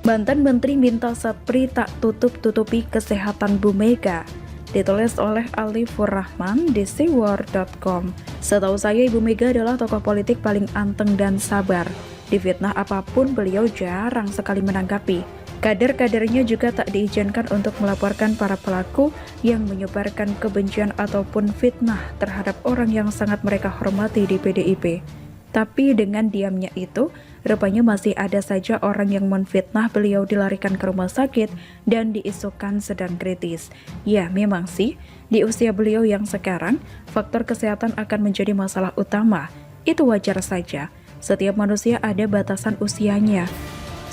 Mantan Menteri minta Sapri tak tutup-tutupi kesehatan Bu Mega. Ditulis oleh Alifur Rahman di siwar.com. Setahu saya Ibu Mega adalah tokoh politik paling anteng dan sabar. Difitnah apapun beliau jarang sekali menanggapi. Kader-kadernya juga tak diizinkan untuk melaporkan para pelaku yang menyebarkan kebencian ataupun fitnah terhadap orang yang sangat mereka hormati di PDIP. Tapi dengan diamnya itu, rupanya masih ada saja orang yang menfitnah beliau dilarikan ke rumah sakit dan diisukan sedang kritis. Ya, memang sih, di usia beliau yang sekarang, faktor kesehatan akan menjadi masalah utama. Itu wajar saja. Setiap manusia ada batasan usianya.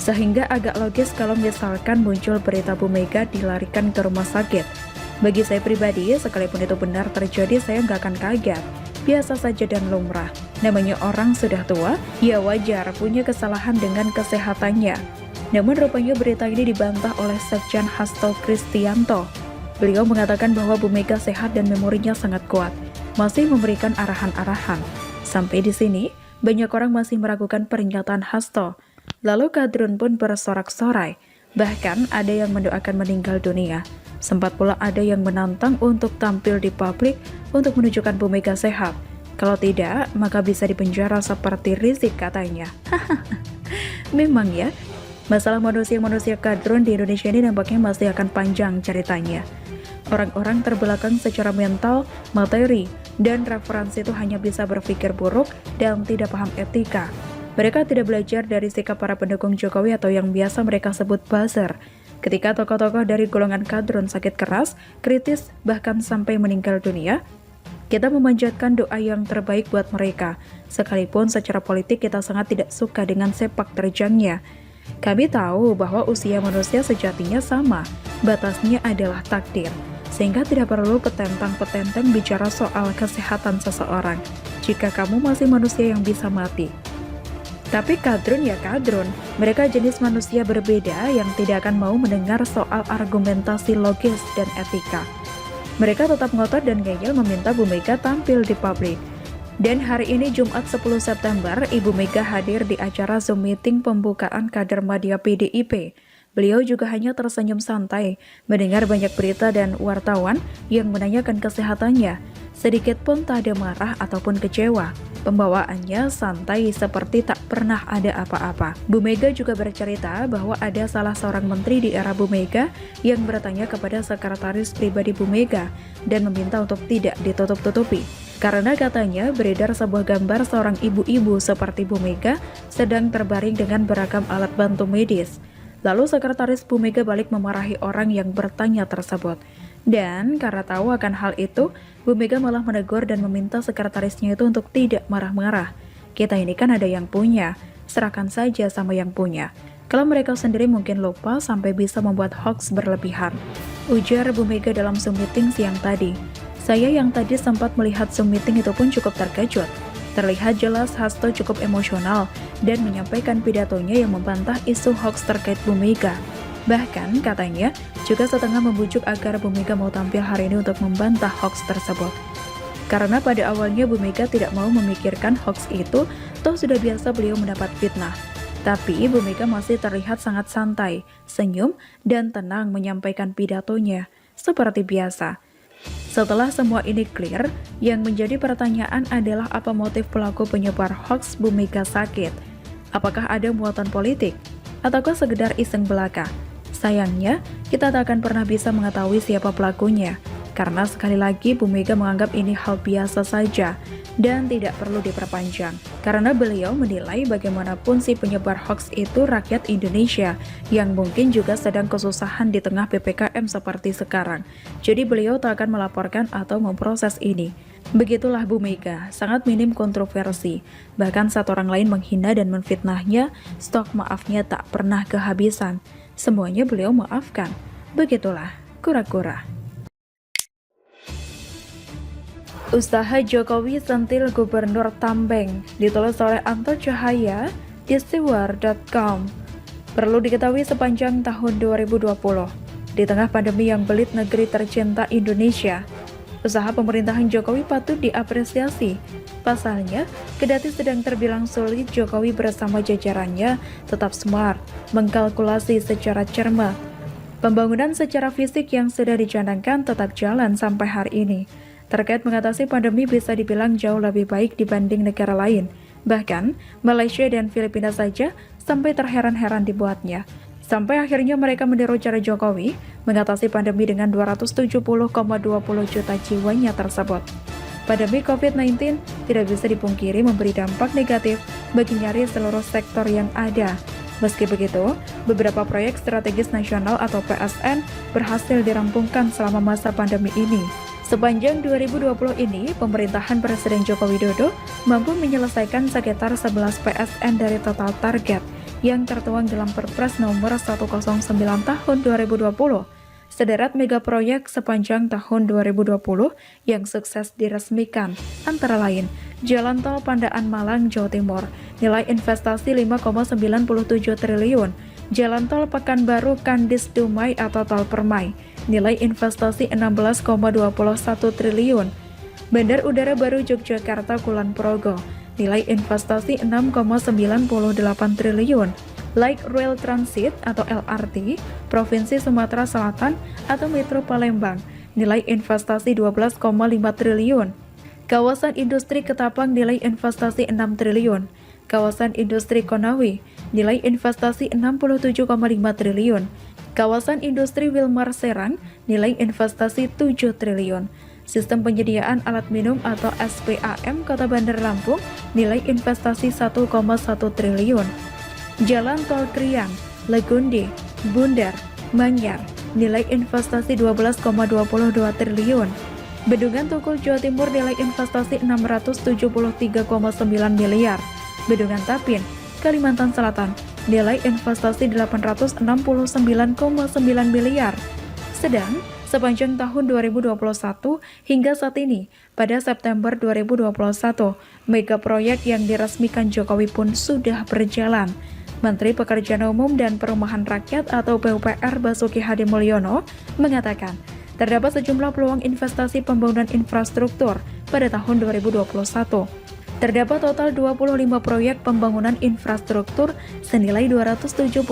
Sehingga agak logis kalau misalkan muncul berita Bu Mega dilarikan ke rumah sakit. Bagi saya pribadi, sekalipun itu benar terjadi, saya nggak akan kaget. Biasa saja dan lumrah. Namanya orang sudah tua, ya wajar punya kesalahan dengan kesehatannya. Namun rupanya berita ini dibantah oleh Sekjen Hasto Kristianto. Beliau mengatakan bahwa Bu Mega sehat dan memorinya sangat kuat, masih memberikan arahan-arahan. Sampai di sini, banyak orang masih meragukan pernyataan Hasto. Lalu Kadrun pun bersorak-sorai, bahkan ada yang mendoakan meninggal dunia. Sempat pula ada yang menantang untuk tampil di publik untuk menunjukkan Bu Mega sehat. Kalau tidak, maka bisa dipenjara seperti Rizik katanya. Memang ya, masalah manusia-manusia kadrun di Indonesia ini nampaknya masih akan panjang ceritanya. Orang-orang terbelakang secara mental, materi, dan referensi itu hanya bisa berpikir buruk dan tidak paham etika. Mereka tidak belajar dari sikap para pendukung Jokowi atau yang biasa mereka sebut buzzer. Ketika tokoh-tokoh dari golongan kadrun sakit keras, kritis, bahkan sampai meninggal dunia, kita memanjatkan doa yang terbaik buat mereka. Sekalipun secara politik kita sangat tidak suka dengan sepak terjangnya. Kami tahu bahwa usia manusia sejatinya sama, batasnya adalah takdir. Sehingga tidak perlu petentang-petentang bicara soal kesehatan seseorang, jika kamu masih manusia yang bisa mati. Tapi kadrun ya kadrun, mereka jenis manusia berbeda yang tidak akan mau mendengar soal argumentasi logis dan etika. Mereka tetap ngotot dan ngeyel meminta Bu Mega tampil di publik. Dan hari ini Jumat 10 September, Ibu Mega hadir di acara Zoom meeting pembukaan kader media PDIP. Beliau juga hanya tersenyum santai, mendengar banyak berita dan wartawan yang menanyakan kesehatannya. Sedikit pun tak ada marah ataupun kecewa. Pembawaannya santai seperti tak pernah ada apa-apa. Bu Mega juga bercerita bahwa ada salah seorang menteri di era Bu Mega yang bertanya kepada sekretaris pribadi Bu Mega dan meminta untuk tidak ditutup-tutupi. Karena katanya beredar sebuah gambar seorang ibu-ibu seperti Bu Mega sedang terbaring dengan beragam alat bantu medis. Lalu sekretaris Bu Mega balik memarahi orang yang bertanya tersebut. Dan karena tahu akan hal itu, Bu Mega malah menegur dan meminta sekretarisnya itu untuk tidak marah-marah. Kita ini kan ada yang punya, serahkan saja sama yang punya. Kalau mereka sendiri mungkin lupa sampai bisa membuat hoax berlebihan. Ujar Bu Mega dalam Zoom meeting siang tadi. Saya yang tadi sempat melihat Zoom meeting itu pun cukup terkejut. Terlihat jelas Hasto cukup emosional dan menyampaikan pidatonya yang membantah isu hoax terkait Bu Mega. Bahkan katanya juga setengah membujuk agar Bu Mega mau tampil hari ini untuk membantah hoax tersebut. Karena pada awalnya Bu Mega tidak mau memikirkan hoax itu, toh sudah biasa beliau mendapat fitnah. Tapi Bu Mega masih terlihat sangat santai, senyum, dan tenang menyampaikan pidatonya, seperti biasa. Setelah semua ini clear, yang menjadi pertanyaan adalah apa motif pelaku penyebar hoax Bu Mega sakit? Apakah ada muatan politik? Ataukah sekedar iseng belaka? Sayangnya, kita tak akan pernah bisa mengetahui siapa pelakunya, karena sekali lagi Bu Mega menganggap ini hal biasa saja dan tidak perlu diperpanjang. Karena beliau menilai bagaimanapun si penyebar hoax itu rakyat Indonesia yang mungkin juga sedang kesusahan di tengah PPKM seperti sekarang. Jadi beliau tak akan melaporkan atau memproses ini. Begitulah Bu Mega, sangat minim kontroversi. Bahkan saat orang lain menghina dan menfitnahnya, stok maafnya tak pernah kehabisan. Semuanya beliau maafkan. Begitulah kura-kura. Usaha Jokowi sentil Gubernur Tambeng, ditulis oleh Anto Cahaya di siwar.com. Perlu diketahui sepanjang tahun 2020, di tengah pandemi yang belit negeri tercinta Indonesia, usaha pemerintahan Jokowi patut diapresiasi. Pasalnya, kendati sedang terbilang sulit, Jokowi bersama jajarannya tetap smart, mengkalkulasi secara cermat. Pembangunan secara fisik yang sudah dicanangkan tetap jalan sampai hari ini. Terkait mengatasi pandemi bisa dibilang jauh lebih baik dibanding negara lain. Bahkan, Malaysia dan Filipina saja sampai terheran-heran dibuatnya. Sampai akhirnya mereka meniru cara Jokowi mengatasi pandemi dengan 270,20 juta jiwanya tersebut. Pandemi COVID-19 tidak bisa dipungkiri memberi dampak negatif bagi nyaris seluruh sektor yang ada. Meski begitu, beberapa proyek strategis nasional atau PSN berhasil dirampungkan selama masa pandemi ini. Sepanjang 2020 ini, pemerintahan Presiden Joko Widodo mampu menyelesaikan sekitar 11 PSN dari total target yang tertuang dalam Perpres nomor 109 tahun 2020. Sederet mega proyek sepanjang tahun 2020 yang sukses diresmikan, antara lain Jalan Tol Pandaan Malang, Jawa Timur, nilai investasi 5,97 triliun, Jalan Tol Pekanbaru Kandis Dumai atau Tol Permai, nilai investasi 16,21 triliun, Bandar Udara Baru Yogyakarta Kulon Progo, nilai investasi 6,98 triliun, Light Rail Transit atau LRT, Provinsi Sumatera Selatan atau Metro Palembang, nilai investasi 12,5 triliun. Kawasan Industri Ketapang nilai investasi 6 triliun. Kawasan Industri Konawe nilai investasi 67,5 triliun. Kawasan Industri Wilmar Serang nilai investasi 7 triliun. Sistem penyediaan alat minum atau SPAM Kota Bandar Lampung nilai investasi 1,1 triliun. Jalan Tol Krian, Legunde, Bundar, Manyar, nilai investasi 12,22 triliun. Bendungan Tukul Jawa Timur nilai investasi 673,9 miliar. Bendungan Tapin, Kalimantan Selatan, nilai investasi 869,9 miliar. Sedang, sepanjang tahun 2021 hingga saat ini, pada September 2021, mega proyek yang diresmikan Jokowi pun sudah berjalan. Menteri Pekerjaan Umum dan Perumahan Rakyat atau PUPR Basuki Hadi Mulyono mengatakan, terdapat sejumlah peluang investasi pembangunan infrastruktur pada tahun 2021. Terdapat total 25 proyek pembangunan infrastruktur senilai 278,35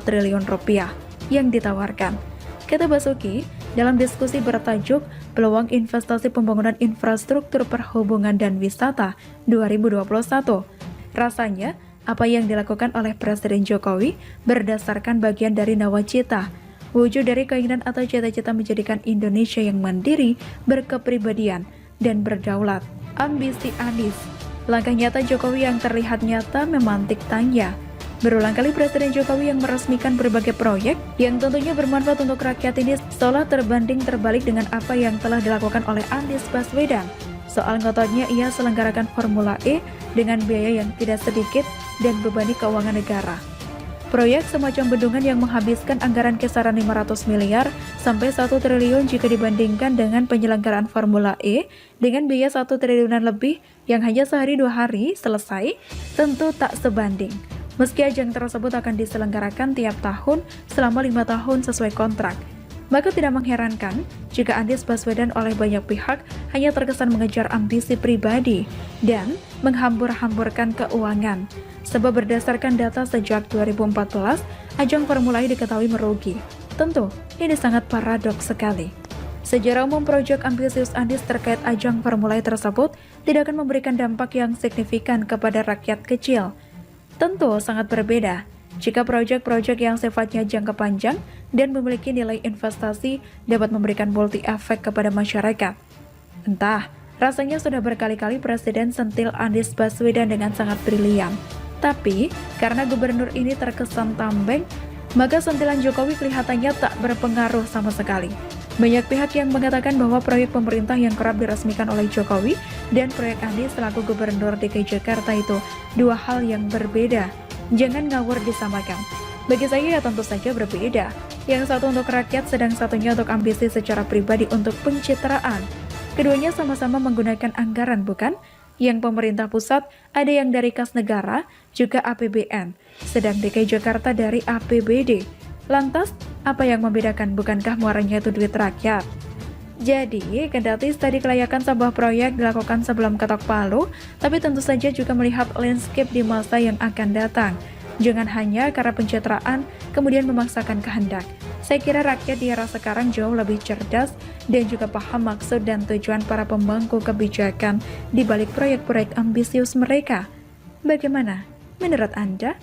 triliun rupiah yang ditawarkan. Kata Basuki, dalam diskusi bertajuk Peluang Investasi Pembangunan Infrastruktur Perhubungan dan Wisata 2021. Rasanya, apa yang dilakukan oleh Presiden Jokowi berdasarkan bagian dari nawacita, wujud dari keinginan atau cita-cita menjadikan Indonesia yang mandiri, berkepribadian, dan berdaulat. Ambisi Anies. Langkah nyata Jokowi yang terlihat nyata memantik tanya. Berulang kali Presiden Jokowi yang meresmikan berbagai proyek yang tentunya bermanfaat untuk rakyat ini seolah terbanding terbalik dengan apa yang telah dilakukan oleh Anies Baswedan. Soal ngototnya ia selenggarakan Formula E dengan biaya yang tidak sedikit dan bebani keuangan negara. Proyek semacam bendungan yang menghabiskan anggaran kisaran 500 miliar sampai 1 triliun jika dibandingkan dengan penyelenggaraan Formula E dengan biaya 1 triliunan lebih yang hanya sehari 2 hari selesai, tentu tak sebanding. Meski ajang tersebut akan diselenggarakan tiap tahun selama 5 tahun sesuai kontrak, maka tidak mengherankan jika Anies Baswedan oleh banyak pihak hanya terkesan mengejar ambisi pribadi dan menghambur-hamburkan keuangan. Sebab berdasarkan data sejak 2014, ajang Formula E diketahui merugi. Tentu, ini sangat paradoks sekali. Secara umum, proyek ambisius Anies terkait ajang Formula E tersebut tidak akan memberikan dampak yang signifikan kepada rakyat kecil. Tentu sangat berbeda jika proyek-proyek yang sifatnya jangka panjang dan memiliki nilai investasi dapat memberikan multi efek kepada masyarakat. Entah, rasanya sudah berkali-kali Presiden sentil Anies Baswedan dengan sangat brilian. Tapi, karena gubernur ini terkesan tambeng, maka sentilan Jokowi kelihatannya tak berpengaruh sama sekali. Banyak pihak yang mengatakan bahwa proyek pemerintah yang kerap diresmikan oleh Jokowi dan proyek Anies selaku gubernur DKI Jakarta itu dua hal yang berbeda. Jangan ngawur disamakan. Bagi saya ya tentu saja berbeda. Yang satu untuk rakyat, sedang satunya untuk ambisi secara pribadi untuk pencitraan. Keduanya sama-sama menggunakan anggaran, bukan? Yang pemerintah pusat ada yang dari kas negara, juga APBN, sedang DKI Jakarta dari APBD. Lantas, apa yang membedakan? Bukankah muaranya itu duit rakyat? Jadi, kendati studi kelayakan sebuah proyek dilakukan sebelum ketok palu, tapi tentu saja juga melihat landscape di masa yang akan datang. Jangan hanya karena pencitraan, kemudian memaksakan kehendak. Saya kira rakyat di era sekarang jauh lebih cerdas dan juga paham maksud dan tujuan para pemangku kebijakan di balik proyek-proyek ambisius mereka. Bagaimana menurut Anda?